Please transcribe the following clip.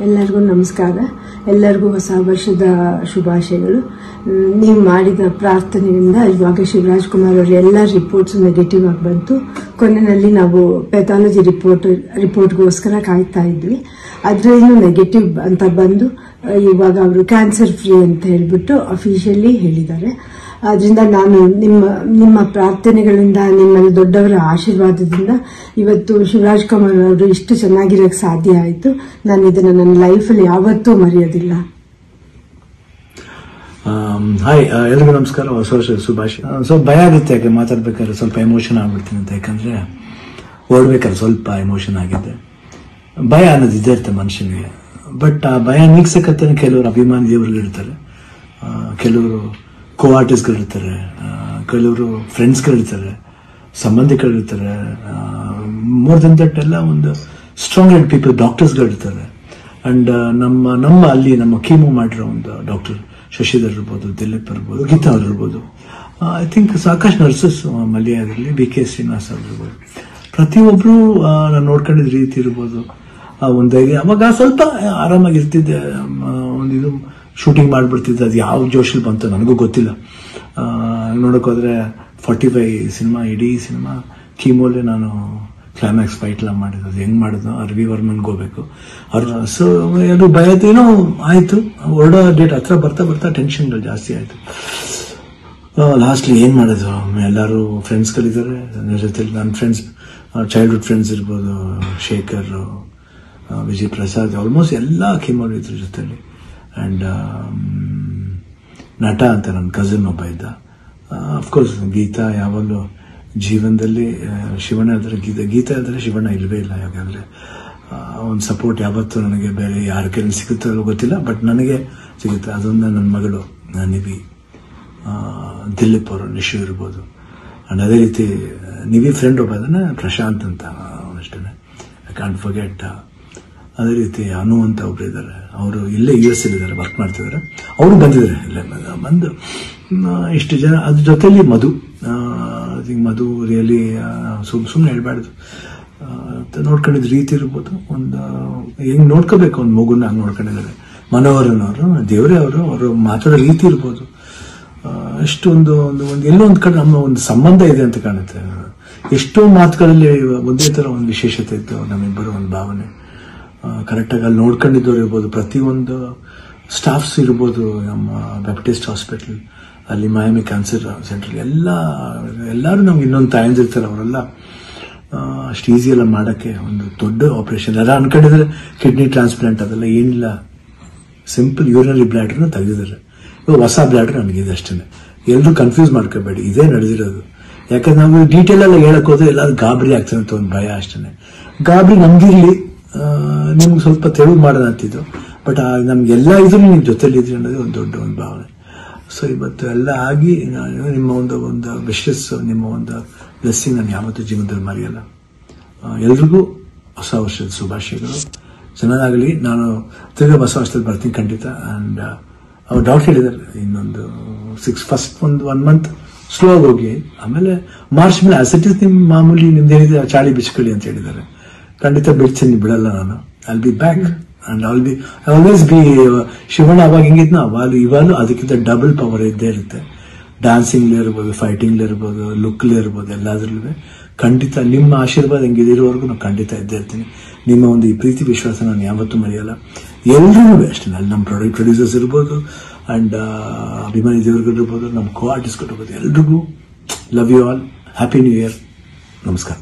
ಎಲ್ಲರಿಗೂ ನಮಸ್ಕಾರ. ಎಲ್ಲರಿಗೂ ಹೊಸ ವರ್ಷದ ಶುಭಾಶಯಗಳು. ನೀವು ಮಾಡಿದ ಪ್ರಾರ್ಥನೆಯಿಂದ ಇವಾಗ ಶಿವರಾಜ್ ಕುಮಾರ್ ಅವರ ಎಲ್ಲ ರಿಪೋರ್ಟ್ಸ್ ನೆಗೆಟಿವ್ ಆಗಿ ಬಂತು. ಕೊನೆಯಲ್ಲಿ ನಾವು ಪೆಥಾಲಜಿ ರಿಪೋರ್ಟ್ಗೋಸ್ಕರ ಕಾಯ್ತಾ ಇದ್ವಿ. ಅದರಲ್ಲೂ ನೆಗೆಟಿವ್ ಅಂತ ಬಂದು ಇವಾಗ ಅವರು ಕ್ಯಾನ್ಸರ್ ಫ್ರೀ ಅಂತ ಹೇಳ್ಬಿಟ್ಟು ಅಫಿಷಿಯಲಿ ಹೇಳಿದ್ದಾರೆ. ಆದ್ರಿಂದ ನಾನು ನಿಮ್ಮ ಪ್ರಾರ್ಥನೆಗಳಿಂದ, ನಿಮ್ಮ ದೊಡ್ಡವರ ಆಶೀರ್ವಾದದಿಂದ ಇವತ್ತು ಶಿವರಾಜ್ ಕುಮಾರ್ ಅವರು ಇಷ್ಟು ಚೆನ್ನಾಗಿರಕ್ಕೆ ಸಾಧ್ಯ ಆಯಿತು. ನಾನು ಇದನ್ನು ನನ್ನ ಲೈಫಲ್ಲಿ ಯಾವತ್ತೂ ಮರೆಯೋದಿಲ್ಲ. ಹಾಯ್, ಎಲ್ರಿಗೂ ನಮಸ್ಕಾರ. ಹೊಸ ವರ್ಷದ ಶುಭಾಶಯ. ಸ್ವಲ್ಪ ಭಯ ಆಗುತ್ತೆ, ಯಾಕೆ ಮಾತಾಡ್ಬೇಕಾದ್ರೆ ಸ್ವಲ್ಪ ಎಮೋಷನ್ ಆಗ್ಬಿಡ್ತೀನಿ ಅಂತ. ಯಾಕಂದ್ರೆ ಓಡ್ಬೇಕಾದ್ರೆ ಸ್ವಲ್ಪ ಎಮೋಷನ್ ಆಗಿದೆ. ಭಯ ಅನ್ನೋದು ಇದ್ದೇ ಇರುತ್ತೆ ಮನುಷ್ಯನಿಗೆ. ಬಟ್ ಆ ಭಯ ನೀಗ್ಸಕತ್ತೆ ಕೆಲವರು ಅಭಿಮಾನಿ ದೇವರುಗಳಿರ್ತಾರೆ, ಕೆಲವರು ಕೋ ಆರ್ಟಿಸ್ಟ್ಗಳಿರ್ತಾರೆ, ಕೆಲವರು ಫ್ರೆಂಡ್ಸ್ಗಳಿರ್ತಾರೆ, ಸಂಬಂಧಿಕರಿರ್ತಾರೆ. ಮೋರ್ ದನ್ ದಟ್ ಎಲ್ಲ ಒಂದು ಸ್ಟ್ರಾಂಗ್ ಹೆಡ್ ಪೀಪಲ್, ಡಾಕ್ಟರ್ಸ್ಗಳಿರ್ತಾರೆ. ಅಂಡ್ ನಮ್ಮ ಅಲ್ಲಿ ನಮ್ಮ ಕೀಮೋ ಮಾಡಿರೋ ಒಂದು ಡಾಕ್ಟರ್ ಶಶಿಧರ್ ಇರ್ಬೋದು, ದಿಲೀಪ್ ಇರ್ಬೋದು, ಗೀತಾ ಅವ್ರು ಇರ್ಬೋದು, ಐ ಥಿಂಕ್ ಸಾಕಷ್ಟು ನರ್ಸಸ್, ಮಲ್ಯ ಆಗಿರಲಿ, BK ಶ್ರೀನಿವಾಸ್ ಅವ್ರು ಇರ್ಬೋದು, ಪ್ರತಿಯೊಬ್ರು ನಾನು ನೋಡ್ಕೊಂಡಿದ್ದ ರೀತಿ ಇರ್ಬೋದು, ಒಂದು ಧೈರ್ಯ. ಅವಾಗ ಸ್ವಲ್ಪ ಆರಾಮಾಗಿರ್ತಿದ್ದೆ. ಒಂದಿದು ಶೂಟಿಂಗ್ ಮಾಡಿಬಿಡ್ತಿದ್ದೆ. ಅದು ಯಾವ ಜೋಶಲ್ಲಿ ಬಂತು ನನಗೂ ಗೊತ್ತಿಲ್ಲ. ನೋಡೋಕೋದ್ರೆ 45 ಸಿನಿಮಾ, ಇಡೀ ಸಿನಿಮಾ ಕೀಮೋಲೆ ನಾನು ಕ್ಲೈಮ್ಯಾಕ್ಸ್ ಫೈಟ್ ಎಲ್ಲ ಮಾಡಿದ್ದು. ಅದು ಹೆಂಗ್ ಮಾಡಿದ್ನೋ ರವಿ ವರ್ಮನ್ಗೆ ಹೋಗ್ಬೇಕು ಅವ್ರು. ಸೊ ಅದು ಭಯದೇನೋ ಆಯ್ತು. ಹೊರಡೋ ಡೇಟ್ ಹತ್ರ ಬರ್ತಾ ಬರ್ತಾ ಟೆನ್ಷನ್ಗಳು ಜಾಸ್ತಿ ಆಯ್ತು. ಲಾಸ್ಟ್ಲಿ ಏನ್ ಮಾಡೋದು, ಎಲ್ಲರೂ ಫ್ರೆಂಡ್ಸ್ಗಳಿದ್ದಾರೆ ನನ್ನ ಜೊತೆಲಿ. ನನ್ನ ಫ್ರೆಂಡ್ಸ್, ಚೈಲ್ಡ್ಹುಡ್ ಫ್ರೆಂಡ್ಸ್ ಇರ್ಬೋದು, ಶೇಖರ್, ವಿಜಯ್ ಪ್ರಸಾದ್, ಆಲ್ಮೋಸ್ಟ್ ಎಲ್ಲ ಕೀಮೋಲ್ ಇದ್ರ ಜೊತೆಲಿ. ಅಂಡ್ ನಟ ಅಂತ ನನ್ನ ಕಸಿನ್ ಒಬ್ಬ ಇದ್ದ. ಅಫ್ಕೋರ್ಸ್ ಗೀತಾ ಯಾವಾಗಲೂ ಜೀವನದಲ್ಲಿ ಶಿವಣ್ಣ ಇದ್ರೆ ಗೀತಾ ಇದ್ರೆ ಶಿವಣ್ಣ ಇಲ್ಲವೇ ಇಲ್ಲ. ಯಾಕಂದ್ರೆ ಒಂದು ಸಪೋರ್ಟ್ ಯಾವತ್ತೂ ನನಗೆ ಬೇರೆ ಯಾರ ಕೈಲಿ ಸಿಗುತ್ತೋ ಗೊತ್ತಿಲ್ಲ, ಬಟ್ ನನಗೆ ಸಿಗುತ್ತೆ. ಅದೊಂದು ನನ್ನ ಮಗಳು ನಿವಿ, ದಿಲೀಪ್ ಅವರು, ನಿಶು ಇರ್ಬೋದು. ಅಂಡ್ ಅದೇ ರೀತಿ ನಿವಿ ಫ್ರೆಂಡ್ ಒಬ್ಬ ಅದನ್ನ ಪ್ರಶಾಂತ್ ಅಂತ ಅಷ್ಟೇ, ಐ ಕಾಂಟ್ ಫರ್ಗೆಟ್. ಅದೇ ರೀತಿ ಅನು ಅಂತ ಒಬ್ರು ಇದ್ದಾರೆ, ಅವರು ಇಲ್ಲೇ US ಇದ್ದಾರೆ, ವರ್ಕ್ ಮಾಡ್ತಿದ್ದಾರೆ. ಅವರು ಬಂದಿದ್ದಾರೆ ಇಲ್ಲೇ ಬಂದು. ಇಷ್ಟು ಜನ, ಅದ್ರ ಜೊತೆಲಿ ಮಧು ರಿಯಲಿ ಸುಮ್ಮನೆ ಹೇಳ್ಬಾರ್ದು, ನೋಡ್ಕೊಂಡಿದ್ ರೀತಿ ಇರ್ಬೋದು. ಒಂದು ಹೆಂಗ್ ನೋಡ್ಕೋಬೇಕು ಒಂದು ಮಗುನ ಹಂಗೆ ನೋಡ್ಕೊಂಡಿದ್ದಾರೆ. ಮನೋಹರನವರು, ದೇವರೇ ಅವರು ಮಾತಾಡೋ ರೀತಿ ಇರ್ಬೋದು. ಎಷ್ಟು ಒಂದು ಎಲ್ಲೋ ಒಂದ್ ಕಡೆ ನಮ್ಮ ಒಂದು ಸಂಬಂಧ ಇದೆ ಅಂತ ಕಾಣುತ್ತೆ. ಎಷ್ಟೋ ಮಾತುಗಳಲ್ಲಿ ಒಂದೇ ತರ ಒಂದು ವಿಶೇಷತೆ ಇತ್ತು ನಮ್ಮಿಬ್ಬರು, ಒಂದು ಭಾವನೆ. ಕರೆಕ್ಟಾಗಿ ಅಲ್ಲಿ ನೋಡ್ಕೊಂಡಿದ್ದವ್ರು ಇರ್ಬೋದು, ಪ್ರತಿಯೊಂದು ಸ್ಟಾಫ್ಸ್ ಇರ್ಬೋದು, ನಮ್ಮ ಬ್ಯಾಪ್ಟಿಸ್ಟ್ ಹಾಸ್ಪಿಟಲ್ ಅಲ್ಲಿ, ಮಯಾಮಿ ಕ್ಯಾನ್ಸರ್ ಸೆಂಟರ್, ಎಲ್ಲರೂ ನಮ್ಗೆ ಇನ್ನೊಂದು ತಾಯಂದಿರ್ತಾರೆ. ಅವರೆಲ್ಲ ಅಷ್ಟು ಈಸಿ ಎಲ್ಲ ಮಾಡೋಕ್ಕೆ ಒಂದು ದೊಡ್ಡ ಆಪರೇಷನ್. ಎಲ್ಲ ಅನ್ಕೊಂಡಿದ್ರೆ ಕಿಡ್ನಿ ಟ್ರಾನ್ಸ್ಪ್ಲಾಂಟ್ ಅದೆಲ್ಲ ಏನಿಲ್ಲ, ಸಿಂಪಲ್ ಯೂರಿನರಿ ಬ್ಲಾಡರ್ನ ತೆಗೆದಿದ್ದಾರೆ. ಇವಾಗ ಹೊಸ ಬ್ಲಾಡರ್ ನನಗಿದೆ ಅಷ್ಟೇ. ಎಲ್ಲರೂ ಕನ್ಫ್ಯೂಸ್ ಮಾಡ್ಕೋಬೇಡಿ, ಇದೇ ನಡೆದಿರೋದು. ಯಾಕಂದ್ರೆ ನಾವು ಡೀಟೇಲ್ ಎಲ್ಲ ಹೇಳಕ್ ಹೋದ್ರೆ ಎಲ್ಲರೂ ಗಾಬರಿ ಆಗ್ತಾರೆ ಅಂತ ಒಂದು ಭಯ ಅಷ್ಟೇ. ಗಾಬರಿ ನಮ್ಗಿರ್ಲಿ, ನಿಮ್ಗೆ ಸ್ವಲ್ಪ ತೆಳು ಮಾಡೋಣ ಅಂತಿದ್ದು. ಬಟ್ ನಮ್ಗೆಲ್ಲ ಇದ್ರು ನಿಮ್ ಜೊತೆಲಿ ಇದ್ರಿ ಅನ್ನೋದು ಒಂದು ದೊಡ್ಡ ಒಂದು ಭಾವನೆ. ಸೊ ಇವತ್ತು ಎಲ್ಲ ಆಗಿ ನಿಮ್ಮ ಒಂದು ವಿಶಸ್, ನಿಮ್ಮ ಒಂದು ಬ್ಲೆಸ್ಸಿಂಗ್ ನಾನು ಯಾವತ್ತೂ ಜೀವನದಲ್ಲಿ ಮರೆಯಲ್ಲ. ಎಲ್ರಿಗೂ ಹೊಸ ವರ್ಷದ ಶುಭಾಶಯಗಳು. ಚೆನ್ನಾಗಲಿ. ನಾನು ತಿರ್ಗಾ ಹೊಸ ವರ್ಷದಲ್ಲಿ ಬರ್ತೀನಿ ಖಂಡಿತ. ಅಂಡ್ ಅವ್ರು ಡಾಕ್ಟರ್ ಹೇಳಿದ್ದಾರೆ, ಇನ್ನೊಂದು ಫಸ್ಟ್ ಒಂದು 1 ಮಂತ್ ಸ್ಲೋ ಆಗಿ ಹೋಗಿ, ಆಮೇಲೆ ಮಾರ್ಚ್ ಮೇಲೆ ಅಸೆಟಿಸ್ ನಿಮ್ ಮಾಮೂಲಿ ನಿಮ್ದು ಏನಿದೆ ಚಾಳಿ ಬಿಚ್ಕೊಳ್ಳಿ ಅಂತ ಹೇಳಿದ್ದಾರೆ. ಖಂಡಿತ ಬಿಡ್ತೀನಿ, ಬಿಡಲ್ಲ ನಾನು. I'll be back and always B Shivanna. ಅವಾಗ ಹೆಂಗಿದ್ನ ಇವಾಗಲೂ ಅದಕ್ಕಿಂತ ಡಬಲ್ ಪವರ್ ಇದ್ದೇ ಇರುತ್ತೆ. ಡ್ಯಾನ್ಸಿಂಗ್ಲೇ ಇರ್ಬೋದು, ಫೈಟಿಂಗ್ಲೇ ಇರ್ಬೋದು, ಲುಕ್ಲೇ ಇರ್ಬೋದು, ಎಲ್ಲಾದ್ರಲ್ಲೂ ಖಂಡಿತ ನಿಮ್ಮ ಆಶೀರ್ವಾದ ಹೆಂಗಿದಿರೋವರೆಗೂ ನಾನು ಖಂಡಿತ ಇದ್ದೇ ಇರ್ತೀನಿ. ನಿಮ್ಮ ಒಂದು ಈ ಪ್ರೀತಿ ವಿಶ್ವಾಸ ನಾನು ಯಾವತ್ತೂ ಮರೆಯಲ್ಲ. ಎಲ್ರಿಗೂ ಅಷ್ಟೇ, ಅಲ್ಲಿ ನಮ್ಮ ಪ್ರೊಡ್ಯೂಸರ್ಸ್ ಇರ್ಬೋದು, ಅಂಡ್ ಅಭಿಮಾನಿ ದೇವರುಗಳಿರ್ಬೋದು, ನಮ್ಮ ಕೋ ಆರ್ಟಿಸ್ಟ್ಗಳಿರ್ಬೋದು, ಎಲ್ರಿಗೂ love you all. Happy new year. ನಮಸ್ಕಾರ.